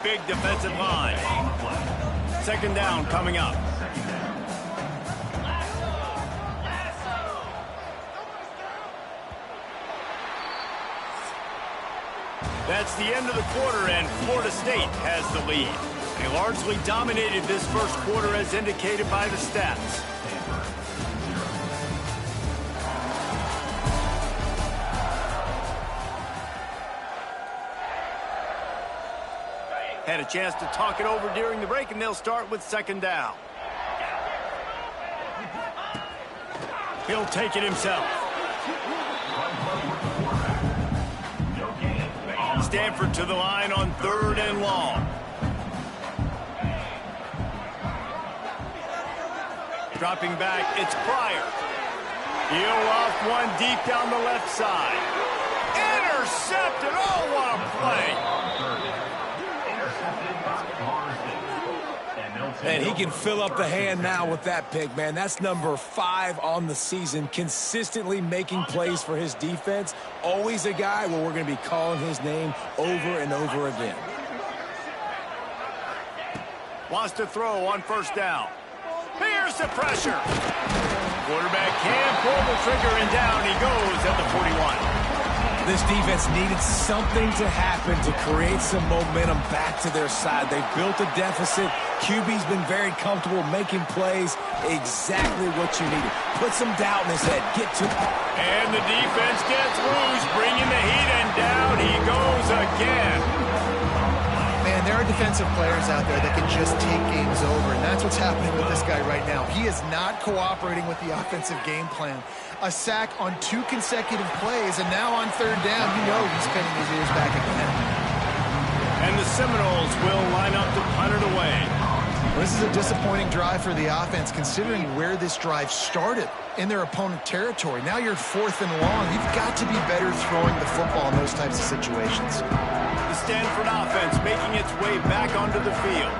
Big defensive line. Second down coming up. That's the end of the quarter, and Florida State has the lead. They largely dominated this first quarter as indicated by the stats. Had a chance to talk it over during the break, and they'll start with second down. He'll take it himself. Stanford to the line on third and long. Dropping back, it's Pryor. He'll off one deep down the left side. Intercepted! Oh, what a play! And he can fill up the hand now with that pick, man. That's number 5 on the season, consistently making plays for his defense. Always a guy where we're going to be calling his name over and over again. Wants to throw on first down. Here's the pressure. Quarterback can pull the trigger, and down he goes at the 41. This defense needed something to happen to create some momentum back to their side. They've built a deficit. QB's been very comfortable making plays. Exactly what you needed. Put some doubt in his head. Get to it. And the defense gets loose, bringing the heat, and down he goes again. Man, there are defensive players out there that can just take games over, and that's what's happening with this guy right now. He is not cooperating with the offensive game plan. A sack on 2 consecutive plays, and now on third down, you know he's pinning his ears back again. And the Seminoles will line up to punt it away. This is a disappointing drive for the offense, considering where this drive started in their opponent territory. Now you're 4th and long. You've got to be better throwing the football in those types of situations. The Stanford offense making its way back onto the field.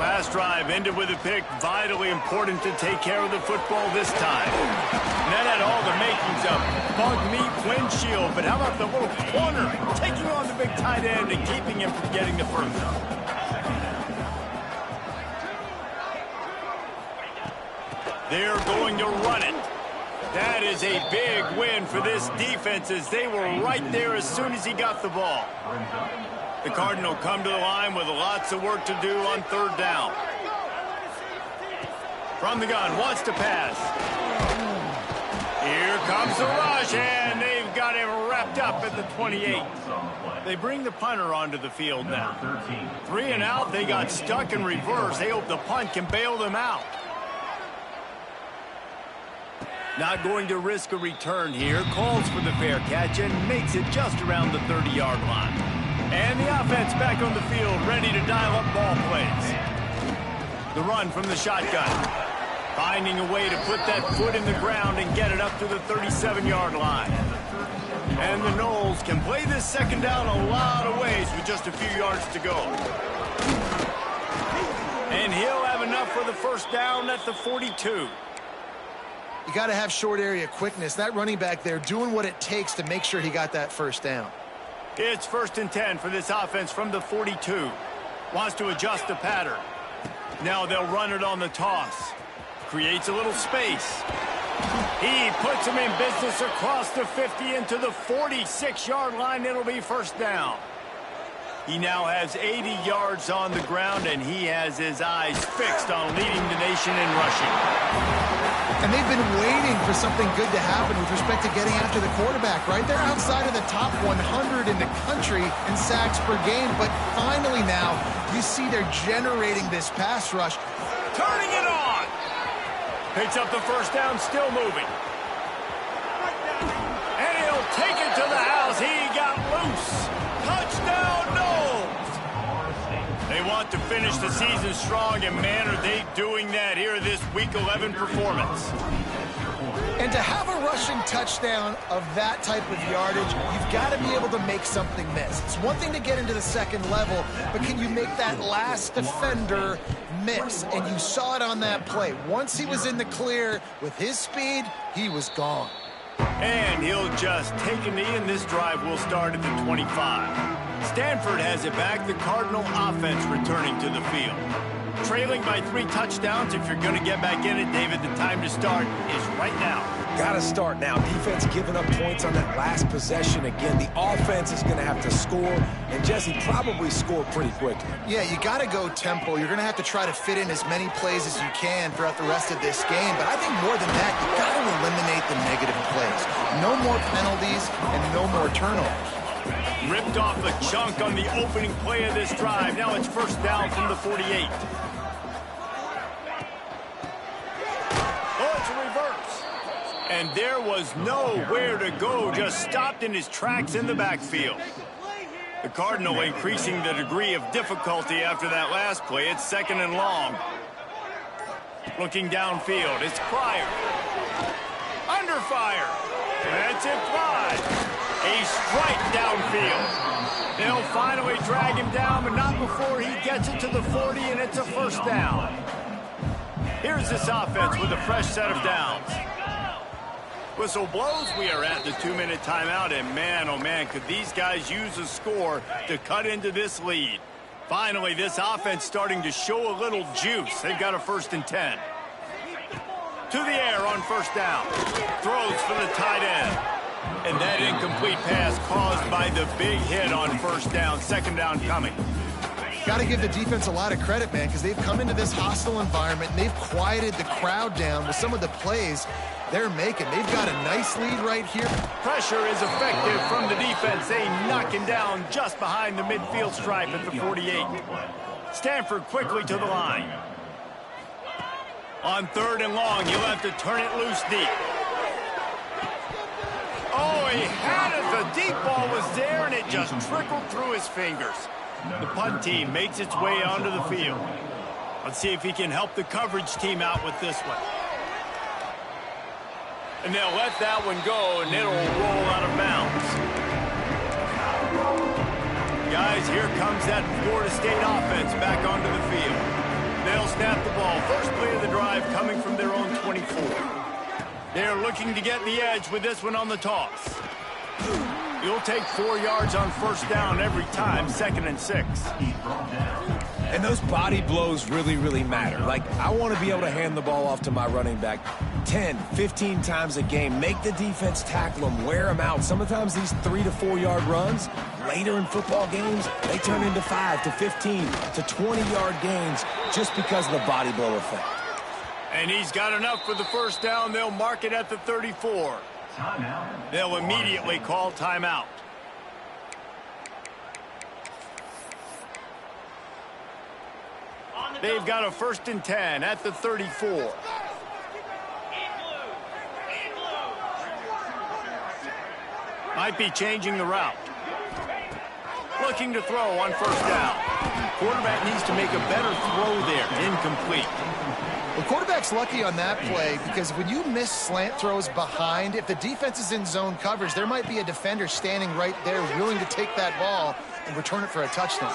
Last drive ended with a pick. Vitally important to take care of the football this time. And that had all the makings of bug meat windshield. But how about the little corner taking on the big tight end and keeping him from getting the first down? They're going to run it. That is a big win for this defense, as they were right there as soon as he got the ball. The Cardinal come to the line with lots of work to do on third down. From the gun, wants to pass. Here comes the rush, and they've got him wrapped up at the 28. They bring the punter onto the field now. 3 and out, they got stuck in reverse. They hope the punt can bail them out. Not going to risk a return here. Calls for the fair catch and makes it just around the 30-yard line. And the offense back on the field, ready to dial up ball plays. The run from the shotgun. Finding a way to put that foot in the ground and get it up to the 37-yard line. And the Noles can play this second down a lot of ways with just a few yards to go. And he'll have enough for the first down at the 42. You got to have short area quickness. That running back there doing what it takes to make sure he got that first down. It's 1st and 10 for this offense from the 42. Wants to adjust the pattern. Now they'll run it on the toss. Creates a little space. He puts him in business across the 50 into the 46-yard line. It'll be first down. He now has 80 yards on the ground, and he has his eyes fixed on leading the nation in rushing. And they've been waiting for something good to happen with respect to getting after the quarterback, right? They're outside of the top 100 in the country in sacks per game, but finally now you see they're generating this pass rush. Turning it on! Picks up the first down, still moving. And he'll take it to the house. He got loose. Touchdown, Noles! They want to finish the season strong, and man, are they doing that here this Week 11 performance. And to have a rushing touchdown of that type of yardage, you've got to be able to make something miss. It's one thing to get into the second level, but can you make that last defender miss? And you saw it on that play. Once he was in the clear with his speed, he was gone. And he'll just take a knee, and this drive will start at the 25. Stanford has it back. The Cardinal offense returning to the field. Trailing by 3 touchdowns. If you're going to get back in it, David, the time to start is right now. Got to start now. Defense giving up points on that last possession. Again, the offense is going to have to score, and Jesse probably score pretty quickly. Yeah, you got to go tempo. You're going to have to try to fit in as many plays as you can throughout the rest of this game. But I think more than that, you got to eliminate the negative plays. No more penalties and no more turnovers. Ripped off a chunk on the opening play of this drive. Now it's first down from the 48. Oh, it's a reverse. And there was nowhere to go, just stopped in his tracks in the backfield. The Cardinal increasing the degree of difficulty after that last play. It's 2nd and long. Looking downfield, it's Pryor. Under fire. That's it, fly. A strike downfield. They'll finally drag him down, but not before he gets it to the 40, and it's a first down. Here's this offense with a fresh set of downs. Whistle blows. We are at the 2-minute timeout, and man, oh man, could these guys use a score to cut into this lead. Finally, this offense starting to show a little juice. They've got a 1st and 10. To the air on first down. Throws for the tight end. And that incomplete pass caused by the big hit on first down. 2nd down coming. Got to give the defense a lot of credit, man, because they've come into this hostile environment and they've quieted the crowd down with some of the plays they're making. They've got a nice lead right here. Pressure is effective from the defense. They knock him down just behind the midfield stripe at the 48. Stanford quickly to the line. On 3rd and long, you'll have to turn it loose deep. Oh, he had it. The deep ball was there, and it just trickled through his fingers. The punt team makes its way onto the field. Let's see if he can help the coverage team out with this one. And they'll let that one go, and it'll roll out of bounds. Guys, here comes that Florida State offense back onto the field. They'll snap the ball. First play of the drive coming from their own 24. They're looking to get the edge with this one on the toss. You'll take 4 yards on first down every time, 2nd and 6. And those body blows really, really matter. Like, I want to be able to hand the ball off to my running back 10, 15 times a game. Make the defense tackle them, wear them out. Sometimes these 3 to 4 yard runs, later in football games, they turn into 5 to 15 to 20 yard gains just because of the body blow effect. And he's got enough for the first down. They'll mark it at the 34. They'll immediately call timeout. They've got a 1st and 10 at the 34. Might be changing the route. Looking to throw on first down. Quarterback needs to make a better throw there. Incomplete. The quarterback's lucky on that play because when you miss slant throws behind, if the defense is in zone coverage, there might be a defender standing right there willing to take that ball and return it for a touchdown.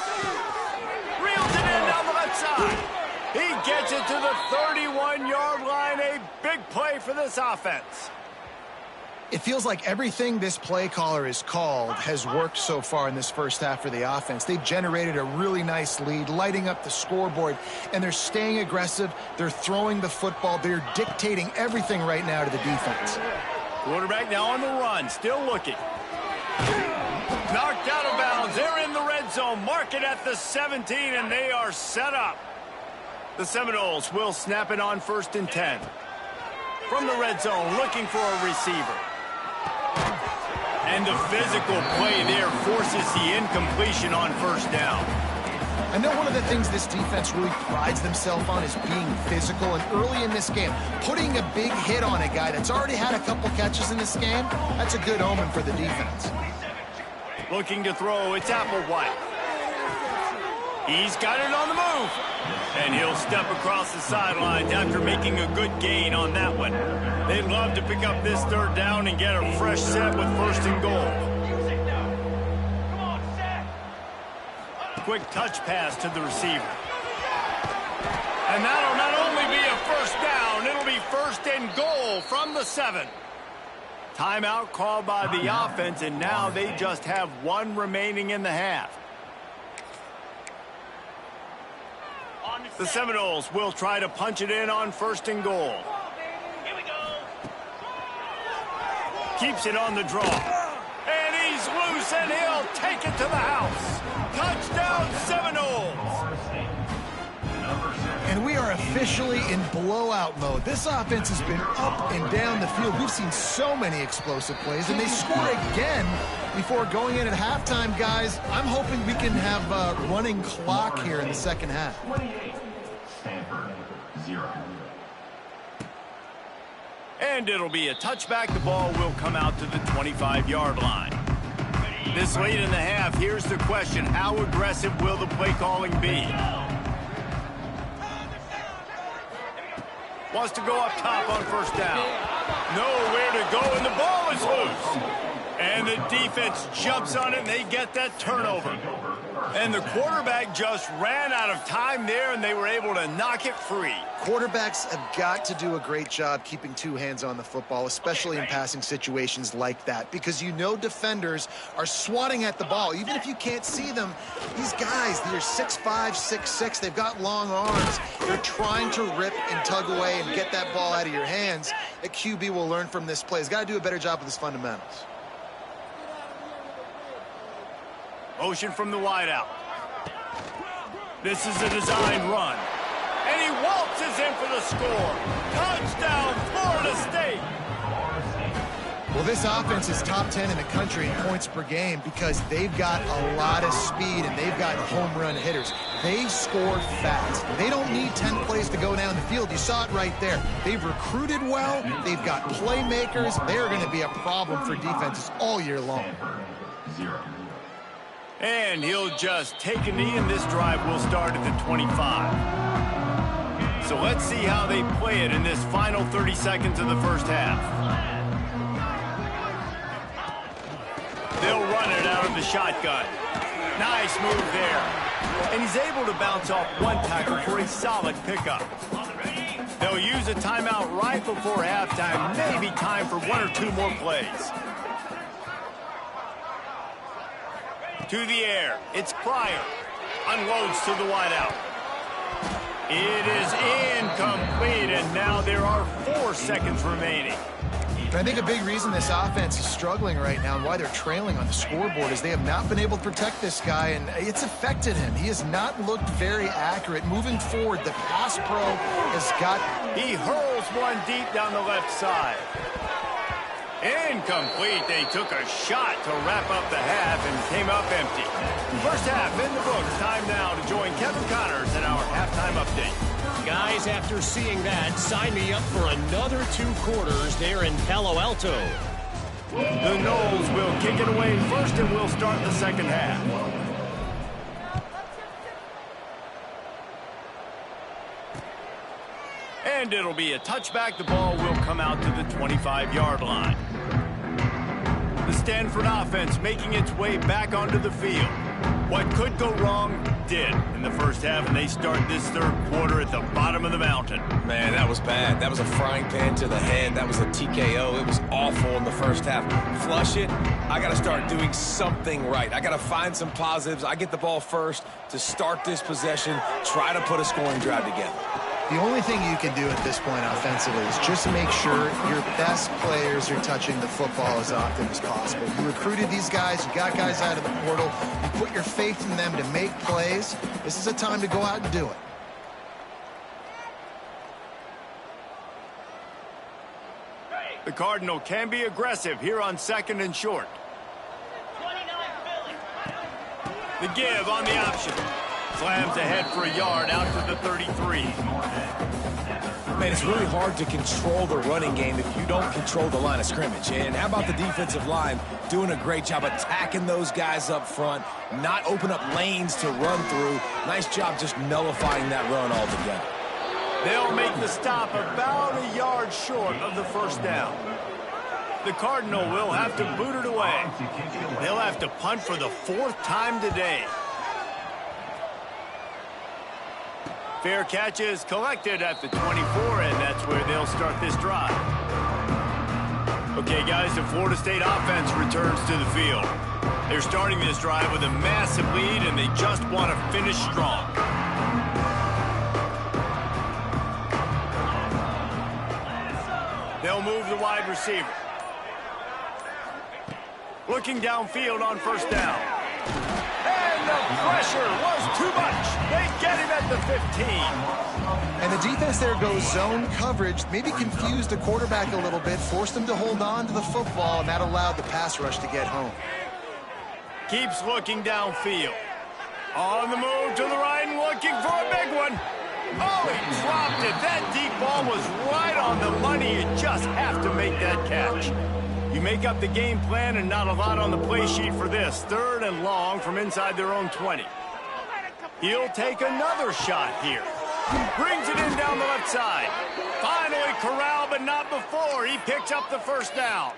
Reels it in down the left side. He gets it to the 31-yard line. A big play for this offense. It feels like everything this play caller has called has worked so far in this first half for the offense. They've generated a really nice lead, lighting up the scoreboard, and they're staying aggressive. They're throwing the football. They're dictating everything right now to the defense. Quarterback now on the run, still looking. Knocked out of bounds. They're in the red zone. Mark it at the 17, and they are set up. The Seminoles will snap it on 1st and 10. From the red zone, looking for a receiver. And the physical play there forces the incompletion on first down. I know one of the things this defense really prides themselves on is being physical. And early in this game, putting a big hit on a guy that's already had a couple catches in this game, that's a good omen for the defense. Looking to throw, it's Applewhite. He's got it on the move. And he'll step across the sidelines after making a good gain on that one. They'd love to pick up this 3rd down and get a fresh set with 1st and goal. Quick touch pass to the receiver. And that'll not only be a first down, it'll be 1st and goal from the 7. Timeout called by the offense, and now they just have 1 remaining in the half. The Seminoles will try to punch it in on 1st and goal. Keeps it on the draw. And he's loose, and he'll take it to the house. Touchdown, Seminoles! And we are officially in blowout mode. This offense has been up and down the field. We've seen so many explosive plays, and they score again before going in at halftime, guys. I'm hoping we can have a running clock here in the second half. Stanford, 0. And it'll be a touchback. The ball will come out to the 25-yard line. This late in the half, here's the question. How aggressive will the play calling be? Wants to go up top on 1st down. Nowhere to go, and the ball is loose. And the defense jumps on it, and they get that turnover. And the quarterback just ran out of time there, and they were able to knock it free. Quarterbacks have got to do a great job keeping 2 hands on the football, especially in passing situations like that, because you know defenders are swatting at the ball. Even if you can't see them, these guys, they're 6'5", 6'6", they've got long arms. They're trying to rip and tug away and get that ball out of your hands. A QB will learn from this play. He's got to do a better job with his fundamentals. Motion from the wideout. This is a designed run. And he waltzes in for the score. Touchdown, Florida State. Well, this offense is top 10 in the country in points per game because they've got a lot of speed and they've got home run hitters. They score fast. They don't need 10 plays to go down the field. You saw it right there. They've recruited well. They've got playmakers. They're going to be a problem for defenses all year long. 0. And he'll just take a knee, and this drive will start at the 25. So let's see how they play it in this final 30 seconds of the first half. They'll run it out of the shotgun. Nice move there. And he's able to bounce off one tackle for a solid pickup. They'll use a timeout right before halftime. Maybe time for 1 or 2 more plays. To the air. It's Pryor. Unloads to the wideout. It is incomplete, and now there are 4 seconds remaining. I think a big reason this offense is struggling right now and why they're trailing on the scoreboard is they have not been able to protect this guy, and it's affected him. He has not looked very accurate. Moving forward, the pass pro has got... He hurls one deep down the left side. Incomplete. They took a shot to wrap up the half and came up empty. First half in the books. Time now to join Kevin Connors in our halftime update. Guys, after seeing that, sign me up for another 2 quarters there in Palo Alto. The Noles will kick it away first, and we'll start the second half. And it'll be a touchback. The ball will come out to the 25-yard line. The Stanford offense making its way back onto the field. What could go wrong did in the first half, and they start this third quarter at the bottom of the mountain. Man, that was bad. That was a frying pan to the head. That was a TKO. It was awful in the first half. Flush it. I got to start doing something right. I got to find some positives. I get the ball first to start this possession, try to put a scoring drive together. The only thing you can do at this point offensively is just make sure your best players are touching the football as often as possible. You recruited these guys. You got guys out of the portal. You put your faith in them to make plays. This is a time to go out and do it. The Cardinal can be aggressive here on 2nd and short. The give on the option. Slams ahead for a yard out to the 33. Man, it's really hard to control the running game if you don't control the line of scrimmage. And how about the defensive line doing a great job attacking those guys up front, not open up lanes to run through. Nice job just nullifying that run altogether. They'll make the stop about a yard short of the first down. The Cardinal will have to boot it away. They'll have to punt for the 4th time today. Fair catch is collected at the 24, and that's where they'll start this drive. Okay, guys, the Florida State offense returns to the field. They're starting this drive with a massive lead, and they just want to finish strong. they'll move the wide receiver. Looking downfield on first down. And the pressure was too much. They get him at the 15. And the defense there goes zone coverage, maybe confused the quarterback a little bit, forced him to hold on to the football, and that allowed the pass rush to get home. Keeps looking downfield. On the move to the right and looking for a big one. Oh, he dropped it. That deep ball was right on the money. You just have to make that catch. You make up the game plan and not a lot on the play sheet for this. 3rd and long from inside their own 20. He'll take another shot here. Brings it in down the left side. Finally corralled, but not before. He picks up the first down.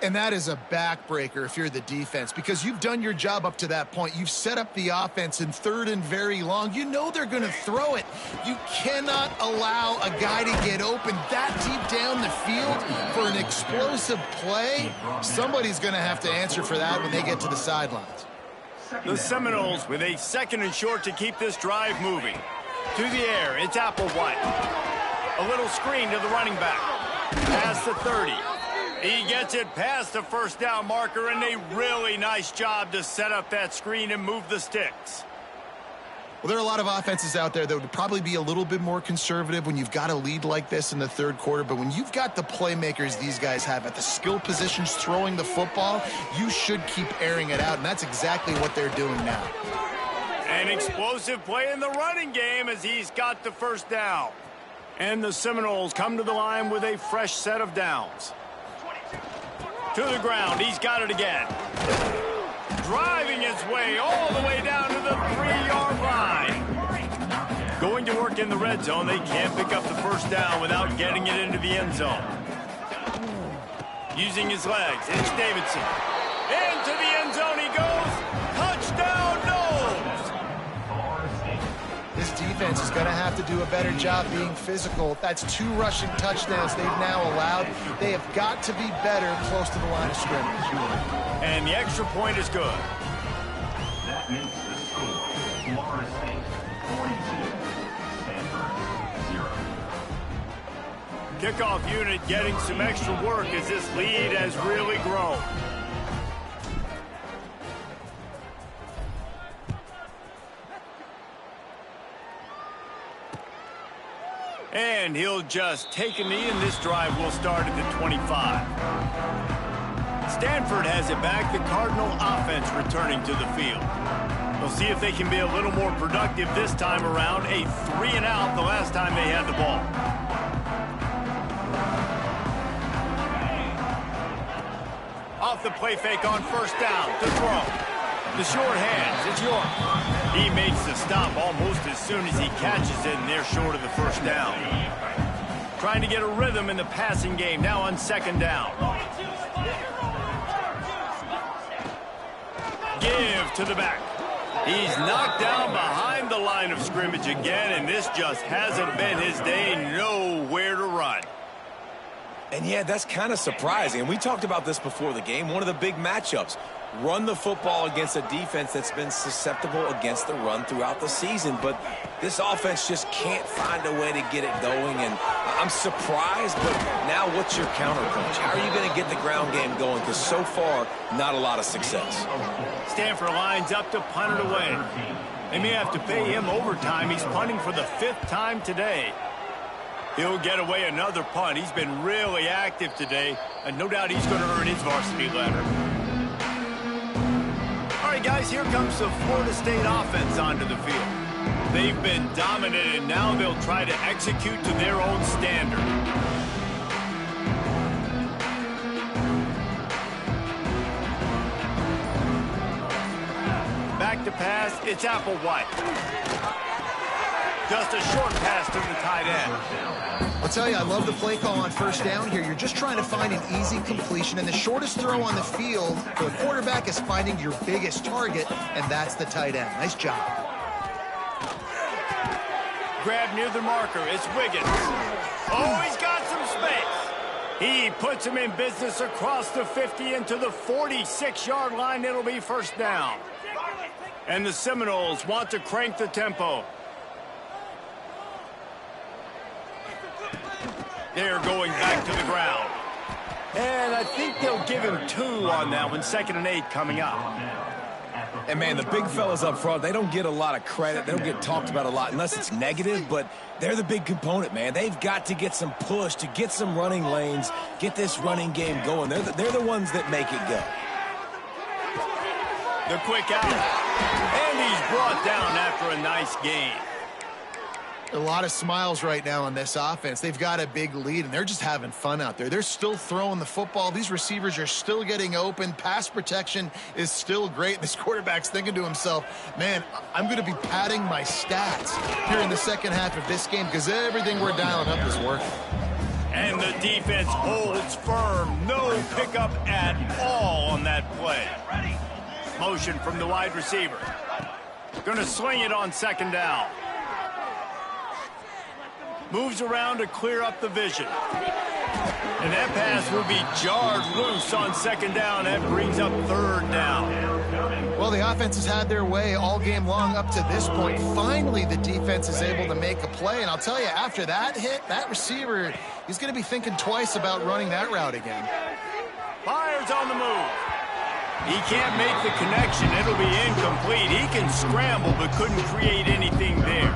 And that is a backbreaker if you're the defense, because you've done your job up to that point. You've set up the offense in 3rd and very long. You know they're going to throw it. You cannot allow a guy to get open that deep down the field for an explosive play. Somebody's going to have to answer for that when they get to the sidelines. The Seminoles with a 2nd and short to keep this drive moving. To the air, it's Applewhite. A little screen to the running back. Past the 30. He gets it past the first down marker, and a really nice job to set up that screen and move the sticks. Well, there are a lot of offenses out there that would probably be a little bit more conservative when you've got a lead like this in the 3rd quarter. But when you've got the playmakers these guys have at the skill positions throwing the football, you should keep airing it out, and that's exactly what they're doing now. An explosive play in the running game as he's got the first down. And the Seminoles come to the line with a fresh set of downs. To the ground, he's got it again. Driving his way all the way down to the 3-yard line. Going to work in the red zone, they can't pick up the first down without getting it into the end zone. Using his legs, it's Davidson. Into the end zone he goes. Touchdown, Noles! This defense is going to have to do a better job being physical. That's 2 rushing touchdowns they've now allowed. They have got to be better close to the line of scrimmage. And the extra point is good. That makes the score Florida State 42, Stanford 0. Kickoff unit getting some extra work as this lead has really grown. And he'll just take a knee, and this drive will start at the 25. Stanford has it back. The Cardinal offense returning to the field. We'll see if they can be a little more productive this time around. A 3-and-out the last time they had the ball. Off the play fake on first down to throw. The short hands, it's York. He makes the stop almost as soon as he catches it, and they're short of the first down. Trying to get a rhythm in the passing game, now on 2nd down. Give to the back. He's knocked down behind the line of scrimmage again, and this just hasn't been his day. Nowhere to run. And yeah, that's kind of surprising. And we talked about this before the game. One of the big matchups. Run the football against a defense that's been susceptible against the run throughout the season. But this offense just can't find a way to get it going. And I'm surprised, but now what's your counterpunch? How are you going to get the ground game going? Because so far, not a lot of success. Stanford lines up to punt it away. They may have to pay him overtime. He's punting for the 5th time today. He'll get away another punt. He's been really active today, and no doubt he's going to earn his varsity letter. All right, guys, here comes the Florida State offense onto the field. They've been dominant, and now they'll try to execute to their own standard. Back to pass, it's Applewhite. Just a short pass to the tight end. I'll tell you, I love the play call on first down here. You're just trying to find an easy completion, and the shortest throw on the field for the quarterback is finding your biggest target, and that's the tight end. Nice job. Grab near the marker. It's Wiggins. Oh, he's got some space. He puts him in business across the 50 into the 46-yard line. It'll be first down. And the Seminoles want to crank the tempo. They're going back to the ground. And I think they'll give him 2 on that one. 2nd and 8 coming up. And, man, the big fellas up front, they don't get a lot of credit. They don't get talked about a lot unless it's negative, but they're the big component, man. They've got to get some push, to get some running lanes, get this running game going. They're the ones that make it go. The quick out. And he's brought down after a nice gain. A lot of smiles right now on this offense. They've got a big lead, and they're just having fun out there. They're still throwing the football. These receivers are still getting open. Pass protection is still great. This quarterback's thinking to himself, man, I'm going to be padding my stats here in the second half of this game because everything we're dialing up is working. And the defense holds firm. No pickup at all on that play. Motion from the wide receiver. Going to swing it on 2nd down. Moves around to clear up the vision. And that pass will be jarred loose on 2nd down. That brings up 3rd down. Well, the offense has had their way all game long up to this point. Finally, the defense is able to make a play. And I'll tell you, after that hit, that receiver, he's going to be thinking twice about running that route again. Fires on the move. He can't make the connection. It'll be incomplete. He can scramble but couldn't create anything there.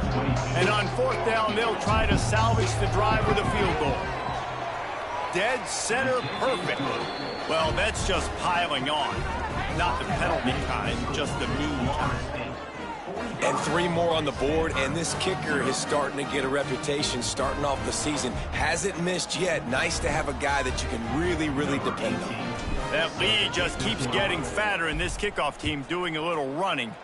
And on 4th down, they'll try to salvage the drive with a field goal. Dead center perfect. Well, that's just piling on. Not the penalty kind, just the mean kind. And 3 more on the board, and this kicker is starting to get a reputation starting off the season. Hasn't missed yet. Nice to have a guy that you can really, really depend on. That lead just keeps getting fatter, and this kickoff team doing a little running.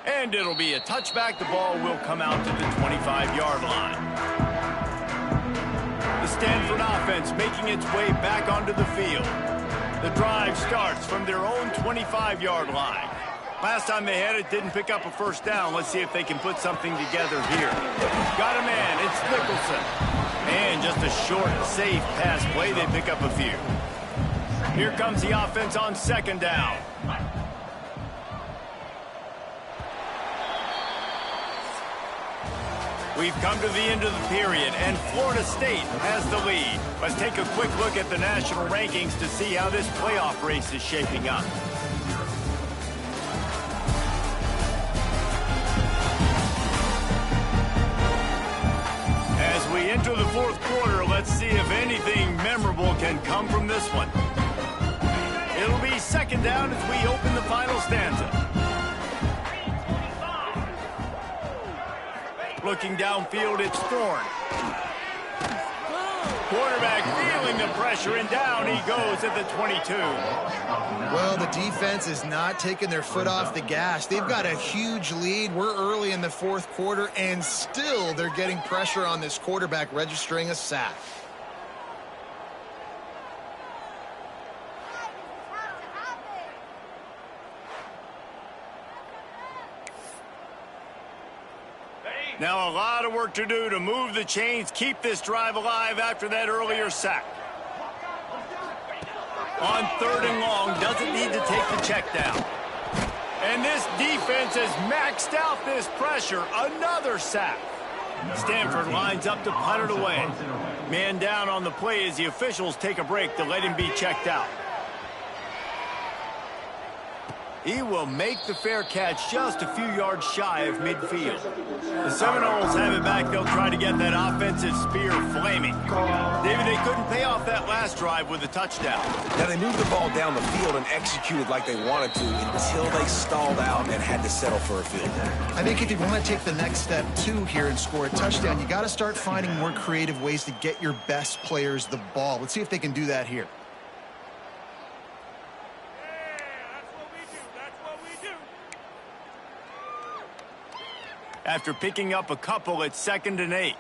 And it'll be a touchback. The ball will come out to the 25-yard line. The Stanford offense making its way back onto the field. The drive starts from their own 25-yard line. Last time they had it, didn't pick up a 1st down. Let's see if they can put something together here. Got a man. It's Nicholson. And just a short, safe pass play. They pick up a few. Here comes the offense on 2nd down. We've come to the end of the period, and Florida State has the lead. Let's take a quick look at the national rankings to see how this playoff race is shaping up. As we enter the 4th quarter, let's see if anything memorable can come from this one. It'll be 2nd down as we open the final stanza. Looking downfield, it's Thorne. Quarterback feeling the pressure, and down he goes at the 22. Well, the defense is not taking their foot off the gas. They've got a huge lead. We're early in the 4th quarter, and still they're getting pressure on this quarterback, registering a sack. Now a lot of work to do to move the chains, keep this drive alive after that earlier sack. On 3rd and long, doesn't need to take the check down. And this defense has maxed out this pressure. Another sack. Stanford lines up to punt it away. Man down on the play as the officials take a break to let him be checked out. He will make the fair catch just a few yards shy of midfield. The Seminoles have it back. They'll try to get that offensive spear flaming. David, they couldn't pay off that last drive with a touchdown. Now, they moved the ball down the field and executed like they wanted to until they stalled out and had to settle for a field goal. I think if you want to take the next step, too, here and score a touchdown, you got to start finding more creative ways to get your best players the ball. Let's see if they can do that here. After picking up a couple, it's 2nd and 8.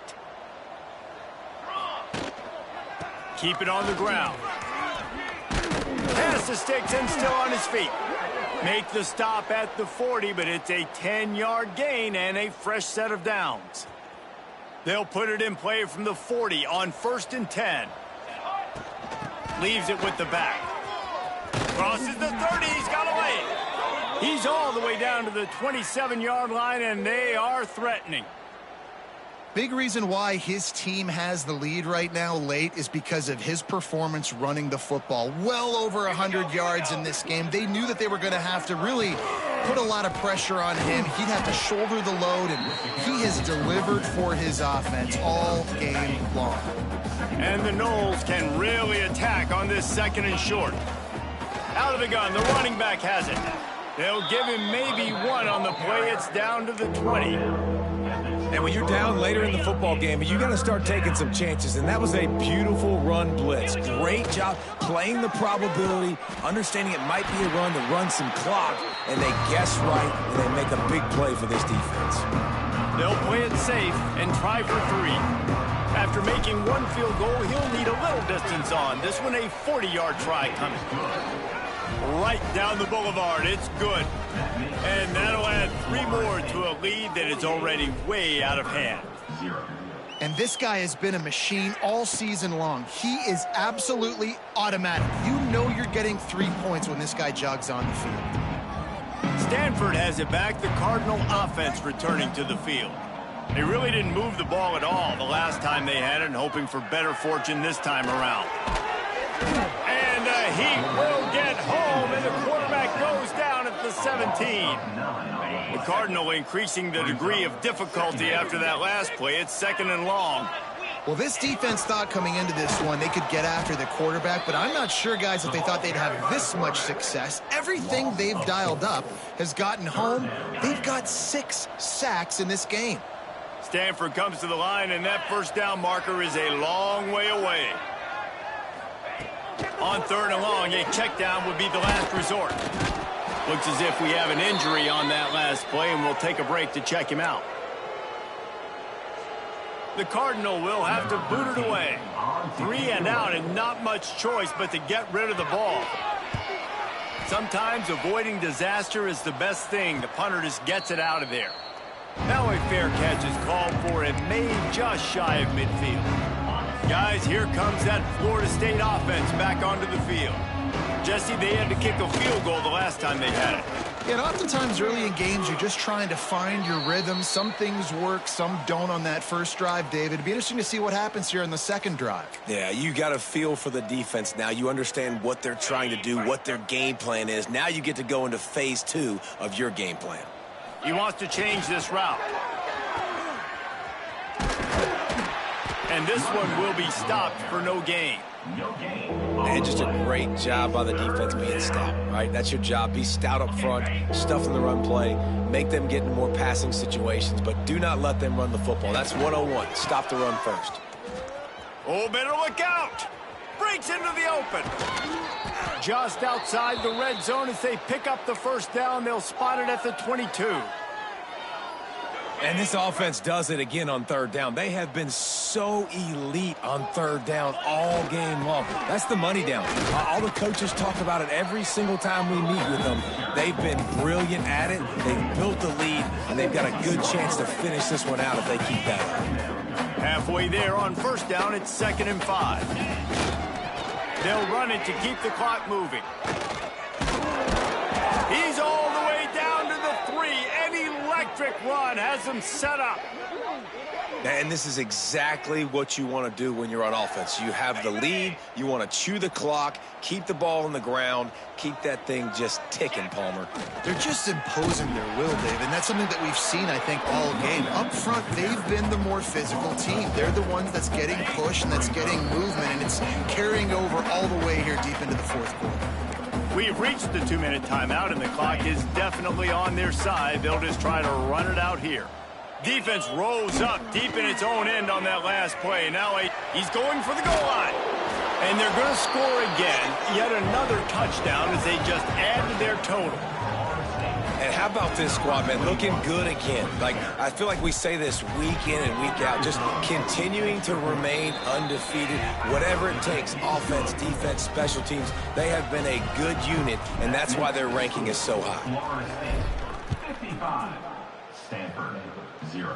Keep it on the ground. Pass the sticks and still on his feet. Make the stop at the 40, but it's a 10-yard gain and a fresh set of downs. They'll put it in play from the 40 on 1st and 10. Leaves it with the back. Crosses the 30, he's got away. He's all the way down to the 27-yard line, and they are threatening. Big reason why his team has the lead right now late is because of his performance running the football. Well over 100 yards in this game. They knew that they were going to have to really put a lot of pressure on him. He'd have to shoulder the load, and he has delivered for his offense all game long. And the Noles can really attack on this 2nd and short. Out of the gun, the running back has it. They'll give him maybe one on the play. It's down to the 20. And when you're down later in the football game, you got to start taking some chances. And that was a beautiful run blitz. Great job playing the probability, understanding it might be a run to run some clock, and they guess right, and they make a big play for this defense. They'll play it safe and try for 3. After making one field goal, he'll need a little distance on. This one a 40-yard try coming. Right down the boulevard. It's good. And that'll add 3 more to a lead that is already way out of hand. And this guy has been a machine all season long. He is absolutely automatic. You know you're getting 3 points when this guy jogs on the field. Stanford has it back. The Cardinal offense returning to the field. They really didn't move the ball at all the last time they had it, and hoping for better fortune this time around. And he will get home, and the quarterback goes down at the 17. The Cardinal increasing the degree of difficulty after that last play. It's 2nd and long. Well, this defense thought coming into this one they could get after the quarterback, but I'm not sure, guys, if they thought they'd have this much success. Everything they've dialed up has gotten home. They've got 6 sacks in this game. Stanford comes to the line, and that first down marker is a long way away. On 3rd and long, a check down would be the last resort. Looks as if we have an injury on that last play, and we'll take a break to check him out. The Cardinal will have to boot it away. 3 and out, and not much choice but to get rid of the ball. Sometimes avoiding disaster is the best thing. The punter just gets it out of there. Now a fair catch is called for and made just shy of midfield. Guys, here comes that Florida State offense back onto the field. Jesse, they had to kick a field goal the last time they had it. Yeah, and oftentimes early in games, you're just trying to find your rhythm. Some things work, some don't on that first drive, David. It'd be interesting to see what happens here in the 2nd drive. Yeah, you got a feel for the defense now. You understand what they're trying to do, what their game plan is. Now you get to go into phase 2 of your game plan. He wants to change this route. And this one will be stopped for no gain. And just a great job by the defense being stout, right? That's your job. Be stout up front, stuff in the run play, make them get in more passing situations, but do not let them run the football. That's 101. Stop the run first. Oh, better look out. Breaks into the open. Just outside the red zone as they pick up the first down. They'll spot it at the 22. And this offense does it again on 3rd down. They have been so elite on 3rd down all game long. That's the money down. All the coaches talk about it every single time we meet with them. They've been brilliant at it. They've built the lead, and they've got a good chance to finish this one out if they keep that up. Halfway there on 1st down, it's 2nd and 5. They'll run it to keep the clock moving. He's all the way down to the 3. An electric run has them set up. And this is exactly what you want to do when you're on offense. You have the lead. You want to chew the clock, keep the ball on the ground, keep that thing just ticking, Palmer. They're just imposing their will, Dave, and that's something that we've seen, I think, all game. Up front, they've been the more physical team. They're the ones that's getting pushed and that's getting movement, and it's carrying over all the way here deep into the 4th quarter. We've reached the 2-minute timeout, and the clock is definitely on their side. They'll just try to run it out here. Defense rose up deep in its own end on that last play. Now he's going for the goal line. And they're going to score again. Yet another touchdown as they just add to their total. And how about this squad, man? Looking good again. Like, I feel like we say this week in and week out. Just continuing to remain undefeated. Whatever it takes, offense, defense, special teams. They have been a good unit, and that's why their ranking is so high. 55. Stanford. 0.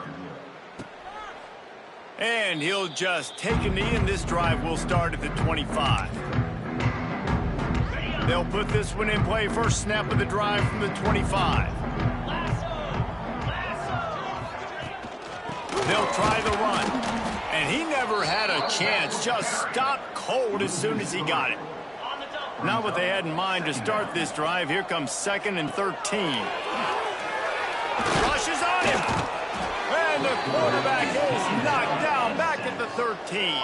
And he'll just take a knee, and this drive will start at the 25. They'll put this one in play. First snap of the drive from the 25. They'll They'll try the run. And he never had a chance. Just stopped cold as soon as he got it. Not what they had in mind to start this drive. Here comes 2nd and 13. Rushes on him. And the quarterback is knocked down back at the 13.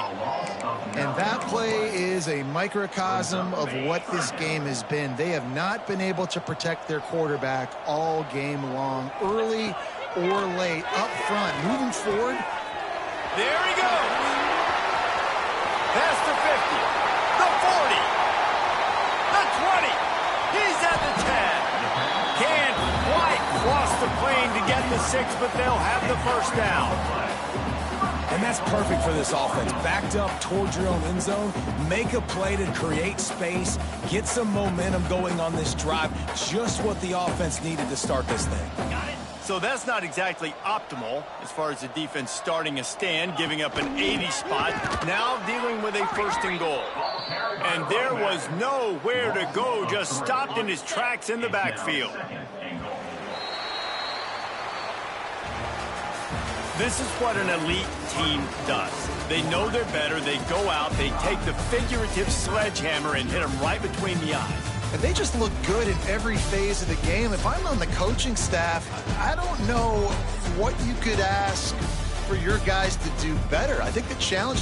And that play is a microcosm of what this game has been. They have not been able to protect their quarterback all game long, early or late, up front, moving forward. There he goes. Past the 50, the 40, the 20. He's at the 10. Can't quite cross the plane to get the 6, but they'll have the first down. And that's perfect for this offense. Backed up towards your own end zone, make a play to create space, get some momentum going on this drive. Just what the offense needed to start this thing. So that's not exactly optimal as far as the defense starting a stand, giving up an 80 spot, now dealing with a 1st and goal. And there was nowhere to go, just stopped in his tracks in the backfield. This is what an elite team does. They know they're better, they go out, they take the figurative sledgehammer and hit them right between the eyes. And they just look good in every phase of the game. If I'm on the coaching staff, I don't know what you could ask for your guys to do better. I think the challenge now